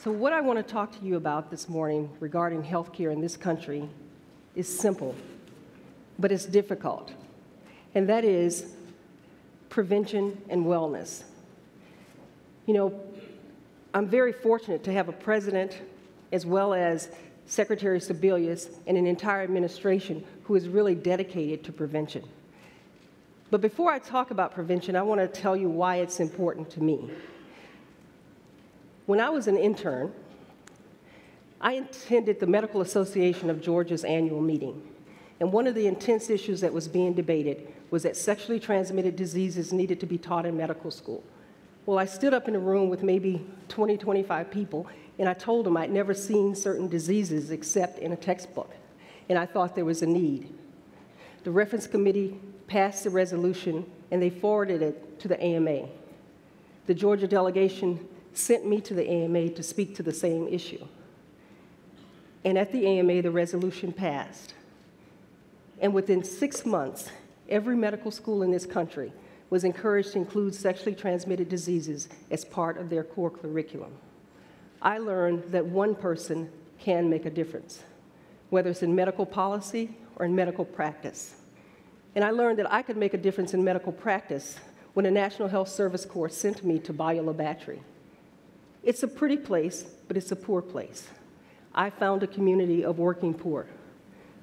So what I want to talk to you about this morning regarding healthcare in this country is simple, but it's difficult, and that is prevention and wellness. You know, I'm very fortunate to have a president as well as Secretary Sebelius and an entire administration who is really dedicated to prevention. But before I talk about prevention, I want to tell you why it's important to me. When I was an intern, I attended the Medical Association of Georgia's annual meeting, and one of the intense issues that was being debated was that sexually transmitted diseases needed to be taught in medical school. Well, I stood up in a room with maybe 20, 25 people, and I told them I'd never seen certain diseases except in a textbook, and I thought there was a need. The reference committee passed the resolution, and they forwarded it to the AMA. The Georgia delegation sent me to the AMA to speak to the same issue. And at the AMA, the resolution passed. And within 6 months, every medical school in this country was encouraged to include sexually transmitted diseases as part of their core curriculum. I learned that one person can make a difference, whether it's in medical policy or in medical practice. And I learned that I could make a difference in medical practice when a National Health Service Corps sent me to Biola Battery. It's a pretty place, but it's a poor place. I found a community of working poor,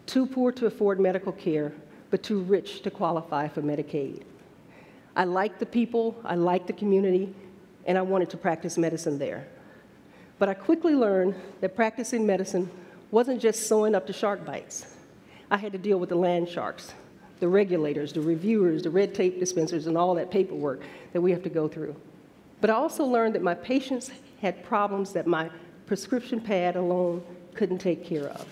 too poor to afford medical care, but too rich to qualify for Medicaid. I liked the people, I liked the community, and I wanted to practice medicine there. But I quickly learned that practicing medicine wasn't just sewing up the shark bites. I had to deal with the land sharks, the regulators, the reviewers, the red tape dispensers, and all that paperwork that we have to go through. But I also learned that my patients had problems that my prescription pad alone couldn't take care of,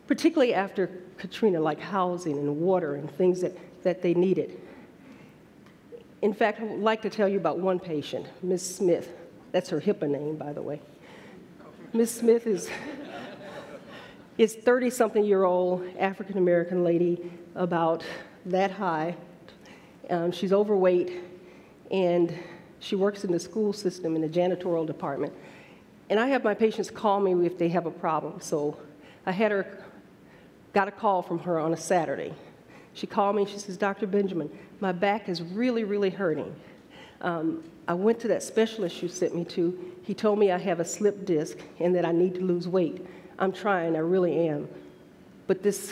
particularly after Katrina, like housing and water and things that they needed. In fact, I would like to tell you about one patient, Ms. Smith. That's her HIPAA name, by the way. Ms. Smith is 30-something-year-old African-American lady, about that high. She's overweight, and she works in the school system in the janitorial department. And I have my patients call me if they have a problem. So I got a call from her on a Saturday. She called me and she says, "Dr. Benjamin, my back is really, really hurting. I went to that specialist you sent me to. He told me I have a slipped disc and that I need to lose weight. I'm trying, I really am. But this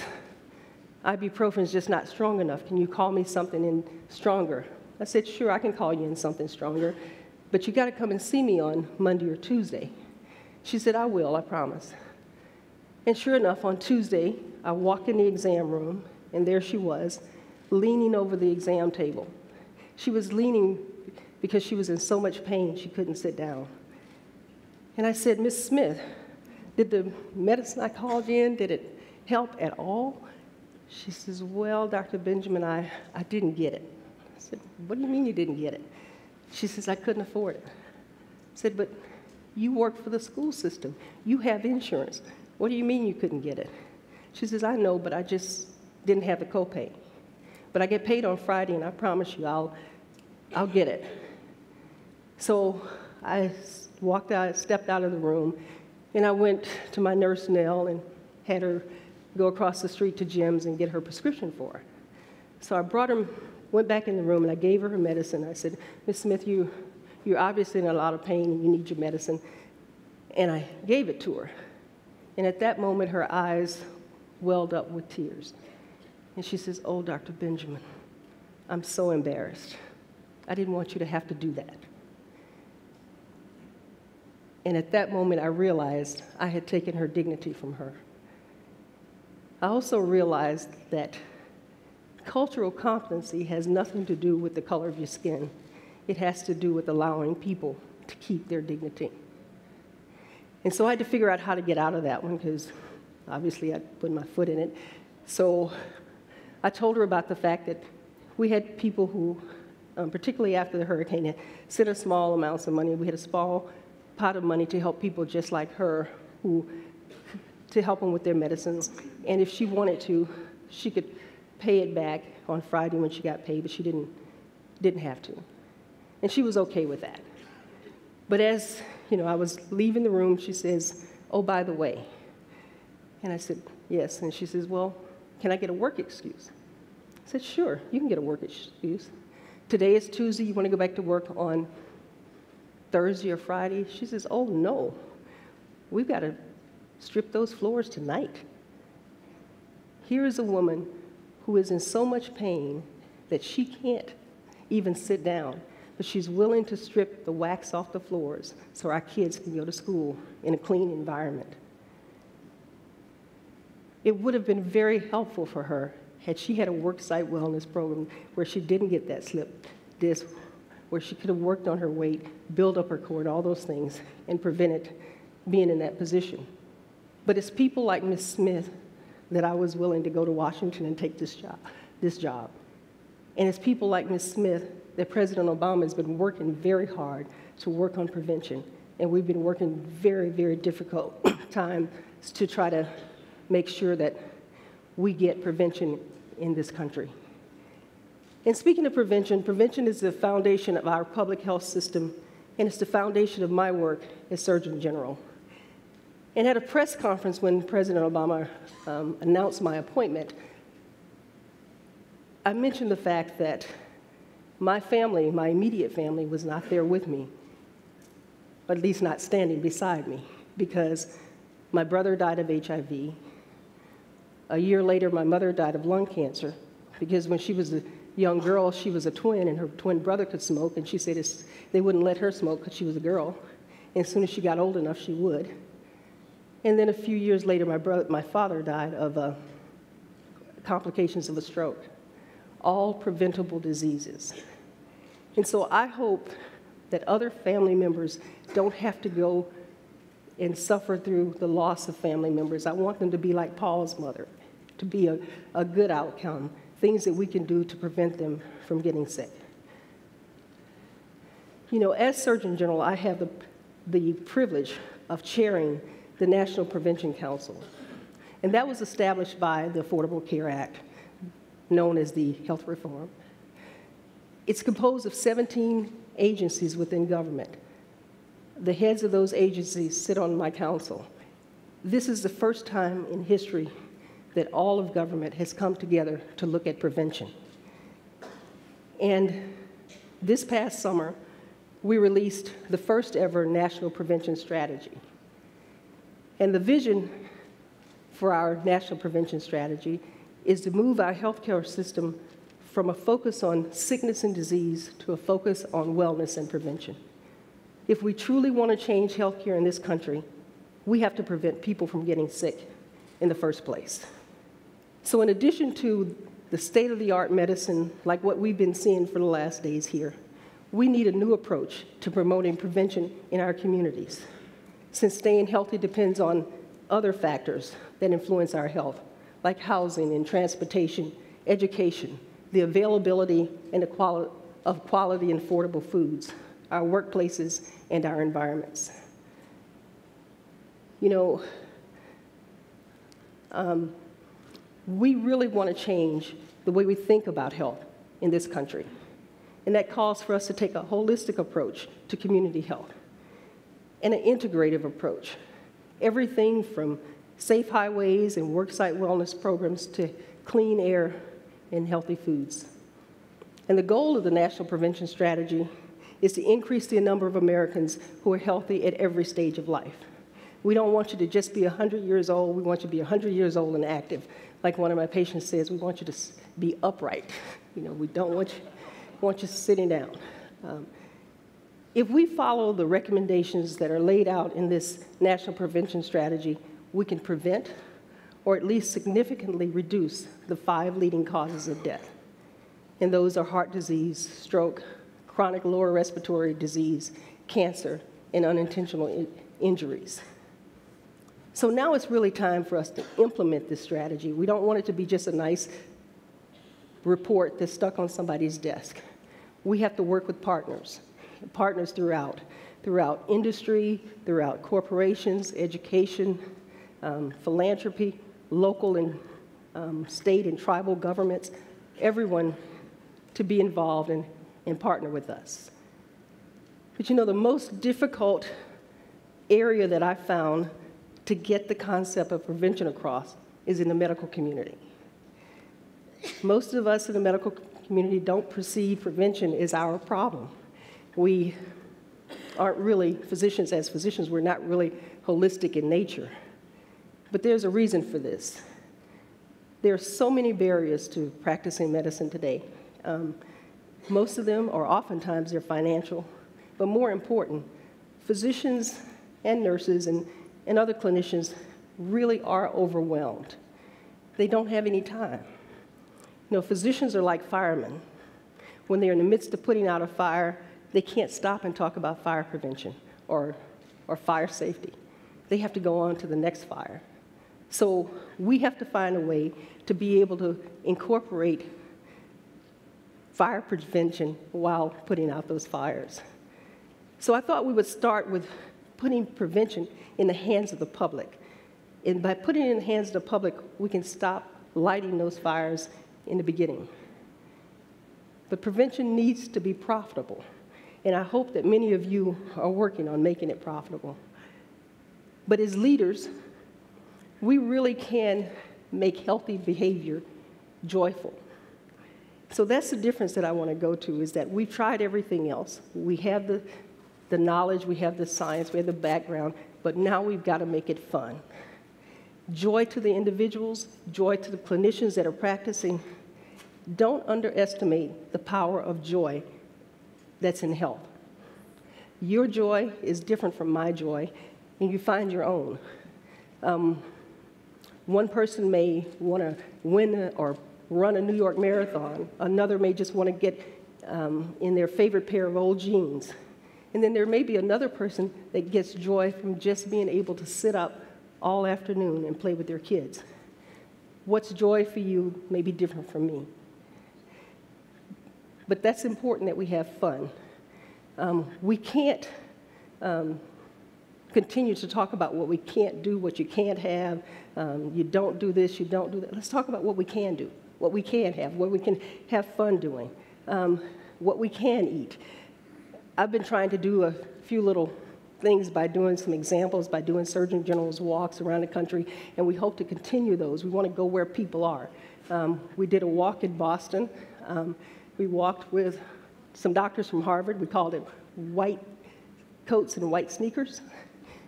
ibuprofen is just not strong enough. Can you call me something in stronger?" I said, "Sure, I can call you in something stronger, but you got to come and see me on Monday or Tuesday." She said, "I will, I promise." And sure enough, on Tuesday, I walked in the exam room, and there she was, leaning over the exam table. She was leaning because she was in so much pain she couldn't sit down. And I said, "Miss Smith, did the medicine I called you in, did it help at all?" She says, "Well, Dr. Benjamin, I didn't get it." I said, "What do you mean you didn't get it?" She says, "I couldn't afford it." I said, "But you work for the school system. You have insurance. What do you mean you couldn't get it?" She says, "I know, but I just didn't have the copay. But I get paid on Friday, and I promise you I'll get it." So I stepped out of the room, and I went to my nurse, Nell, and had her go across the street to Jim's and get her prescription for her. So I went back in the room, and I gave her her medicine. I said, "Miss Smith, you're obviously in a lot of pain, and you need your medicine." And I gave it to her. And at that moment, her eyes welled up with tears. And she says, "Oh, Dr. Benjamin, I'm so embarrassed. I didn't want you to have to do that." And at that moment, I realized I had taken her dignity from her. I also realized that cultural competency has nothing to do with the color of your skin. It has to do with allowing people to keep their dignity. And so I had to figure out how to get out of that one, because obviously I put my foot in it. So I told her about the fact that we had people who, particularly after the hurricane, had sent us small amounts of money. We had a small pot of money to help people just like her, to help them with their medicines. And if she wanted to, she could pay it back on Friday when she got paid, but she didn't have to. And she was okay with that. But as I was leaving the room, she says, "Oh, by the way." And I said, "Yes." And she says, "Well, can I get a work excuse?" I said, "Sure, you can get a work excuse. Today is Tuesday, you want to go back to work on Thursday or Friday?" She says, "Oh, no, we've got to strip those floors tonight." Here is a woman who is in so much pain that she can't even sit down, but she's willing to strip the wax off the floors so our kids can go to school in a clean environment. It would have been very helpful for her had she had a worksite wellness program where she didn't get that slip disc, where she could have worked on her weight, build up her core, and all those things, and prevented being in that position. But it's people like Ms. Smith that I was willing to go to Washington and take this job. And it's people like Ms. Smith that President Obama has been working very hard to work on prevention. And we've been working very, very difficult times to try to make sure that we get prevention in this country. And speaking of prevention, prevention is the foundation of our public health system, and it's the foundation of my work as Surgeon General. And at a press conference when President Obama announced my appointment, I mentioned the fact that my family, my immediate family, was not there with me, or at least not standing beside me, because my brother died of HIV. A year later, my mother died of lung cancer, because when she was a young girl, she was a twin, and her twin brother could smoke, and she said they wouldn't let her smoke because she was a girl. And as soon as she got old enough, she would. And then a few years later, my father died of complications of a stroke, all preventable diseases. And so I hope that other family members don't have to go and suffer through the loss of family members. I want them to be like Paul's mother, to be a good outcome, things that we can do to prevent them from getting sick. As Surgeon General, I have the privilege of chairing the National Prevention Council. And that was established by the Affordable Care Act, known as the health reform. It's composed of 17 agencies within government. The heads of those agencies sit on my council. This is the first time in history that all of government has come together to look at prevention. And this past summer, we released the first ever National Prevention Strategy. And the vision for our National Prevention Strategy is to move our healthcare system from a focus on sickness and disease to a focus on wellness and prevention. If we truly want to change healthcare in this country, we have to prevent people from getting sick in the first place. So in addition to the state-of-the-art medicine, like what we've been seeing for the last days here, we need a new approach to promoting prevention in our communities, since staying healthy depends on other factors that influence our health, like housing and transportation, education, the availability and the quality and affordable foods, our workplaces, and our environments. We really want to change the way we think about health in this country. And that calls for us to take a holistic approach to community health and an integrative approach. Everything from safe highways and worksite wellness programs to clean air and healthy foods. And the goal of the National Prevention Strategy is to increase the number of Americans who are healthy at every stage of life. We don't want you to just be 100 years old, we want you to be 100 years old and active. Like one of my patients says, we want you to be upright. We don't want you sitting down. If we follow the recommendations that are laid out in this National Prevention Strategy, we can prevent or at least significantly reduce the 5 leading causes of death. And those are heart disease, stroke, chronic lower respiratory disease, cancer, and unintentional injuries. So now it's really time for us to implement this strategy. We don't want it to be just a nice report that's stuck on somebody's desk. We have to work with partners throughout industry, throughout corporations, education, philanthropy, local and state and tribal governments, everyone to be involved and partner with us. But the most difficult area that I found to get the concept of prevention across is in the medical community. Most of us in the medical community don't perceive prevention as our problem. We aren't really physicians. As physicians, we're not really holistic in nature. But there's a reason for this. There are so many barriers to practicing medicine today. Most of them, or oftentimes, they're financial. But more important, physicians and nurses and other clinicians really are overwhelmed. They don't have any time. You know, physicians are like firemen. When they're in the midst of putting out a fire, they can't stop and talk about fire prevention or fire safety. They have to go on to the next fire. So we have to find a way to be able to incorporate fire prevention while putting out those fires. So I thought we would start with putting prevention in the hands of the public. And by putting it in the hands of the public, we can stop lighting those fires in the beginning. But prevention needs to be profitable. And I hope that many of you are working on making it profitable. But as leaders, we really can make healthy behavior joyful. So that's the difference that I want to go to, is that we've tried everything else. We have the knowledge, we have the science, we have the background, but now we've got to make it fun. Joy to the individuals, joy to the clinicians that are practicing. Don't underestimate the power of joy that's in health. Your joy is different from my joy, and you find your own. One person may want to win or run a New York Marathon. Another may just want to get in their favorite pair of old jeans. And then there may be another person that gets joy from just being able to sit up all afternoon and play with their kids. What's joy for you may be different from me. But that's important that we have fun. We can't continue to talk about what we can't do, what you can't have. You don't do this, you don't do that. Let's talk about what we can do, what we can have, what we can have fun doing, what we can eat. I've been trying to do a few little things by doing some examples, by doing Surgeon General's walks around the country, and we hope to continue those. We want to go where people are. We did a walk in Boston. We walked with some doctors from Harvard. We called it white coats and white sneakers.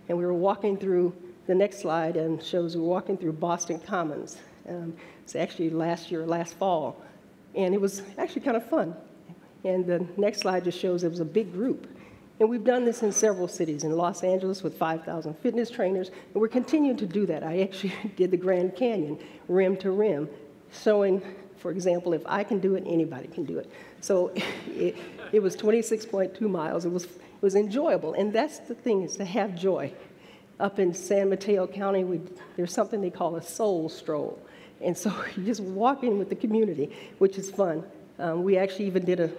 And we were walking through, the next slide and shows we were walking through Boston Commons. It's actually last fall. And it was actually kind of fun. And the next slide just shows it was a big group. And we've done this in several cities, in Los Angeles with 5,000 fitness trainers, and we're continuing to do that. I actually did the Grand Canyon, rim to rim, showing, for example, if I can do it, anybody can do it. So it was 26.2 miles. It was enjoyable, and that's the thing, is to have joy. Up in San Mateo County, there's something they call a soul stroll. And so you just walk in with the community, which is fun. We actually even did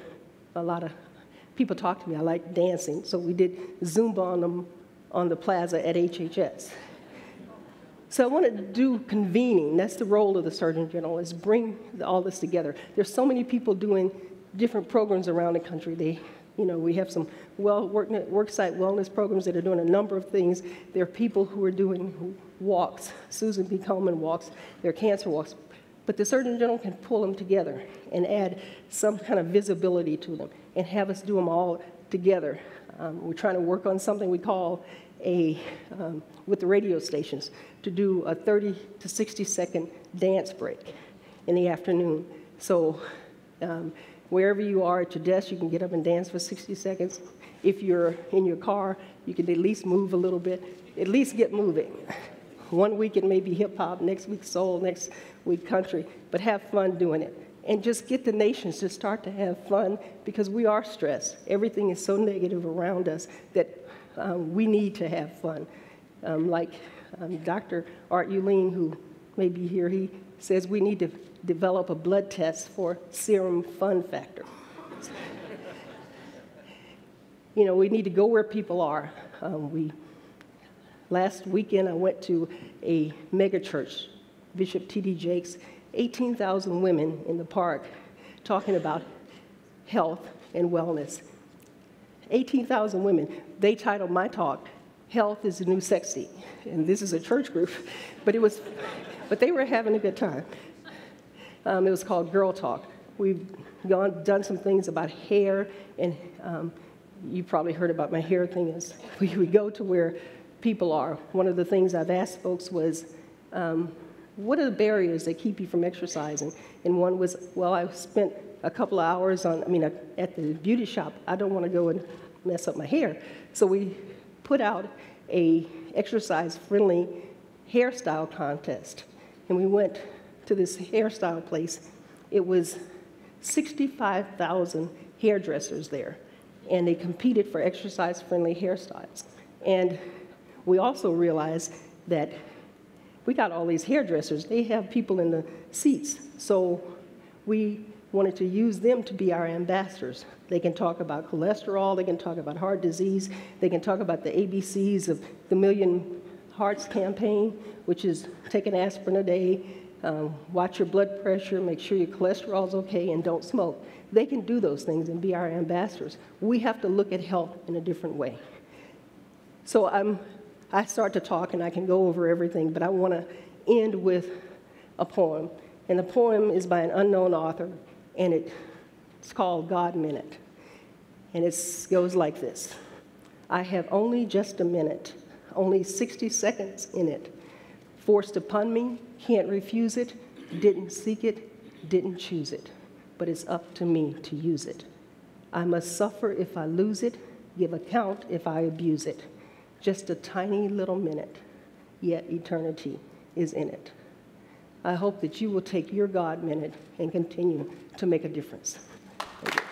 a lot of, people talk to me, I like dancing, so we did Zumba on the plaza at HHS. So I wanted to do convening. That's the role of the Surgeon General, is bring all this together. There's so many people doing different programs around the country. We have some worksite wellness programs that are doing a number of things. There are people who are doing walks, Susan B. Komen walks, there are cancer walks. But the Surgeon General can pull them together and add some kind of visibility to them and have us do them all together. We're trying to work on something we call with the radio stations, to do a 30 to 60-second dance break in the afternoon. So wherever you are at your desk, you can get up and dance for 60 seconds. If you're in your car, you can at least move a little bit, at least get moving. One week it may be hip-hop, next week soul, next week country, but have fun doing it. And just get the nations to start to have fun, because we are stressed. Everything is so negative around us that we need to have fun. Like Dr. Art Uline, who may be here, he says we need to develop a blood test for serum fun factor. We need to go where people are. Last weekend, I went to a mega church, Bishop T.D. Jakes, 18,000 women in the park talking about health and wellness. 18,000 women. They titled my talk, health is the new sexy. And this is a church group, but they were having a good time. It was called Girl Talk. We've done some things about hair, and you probably heard about my hair thing. Is we go to where people are. One of the things I've asked folks was, what are the barriers that keep you from exercising? And one was, well, I spent a couple of hours at the beauty shop. I don't want to go and mess up my hair. So we put out a exercise-friendly hairstyle contest. And we went to this hairstyle place. It was 65,000 hairdressers there, and they competed for exercise-friendly hairstyles. And we also realized that we got all these hairdressers. They have people in the seats, so we wanted to use them to be our ambassadors. They can talk about cholesterol, they can talk about heart disease, they can talk about the ABCs of the Million Hearts campaign, which is take an aspirin a day, watch your blood pressure, make sure your cholesterol's okay, and don't smoke. They can do those things and be our ambassadors. We have to look at health in a different way. So I start to talk, and I can go over everything, but I want to end with a poem. And the poem is by an unknown author, and it's called God Meant It. And it goes like this. I have only just a minute, only 60 seconds in it. Forced upon me, can't refuse it, didn't seek it, didn't choose it. But it's up to me to use it. I must suffer if I lose it, give account if I abuse it. Just a tiny little minute, yet eternity is in it. I hope that you will take your God minute and continue to make a difference. Thank you.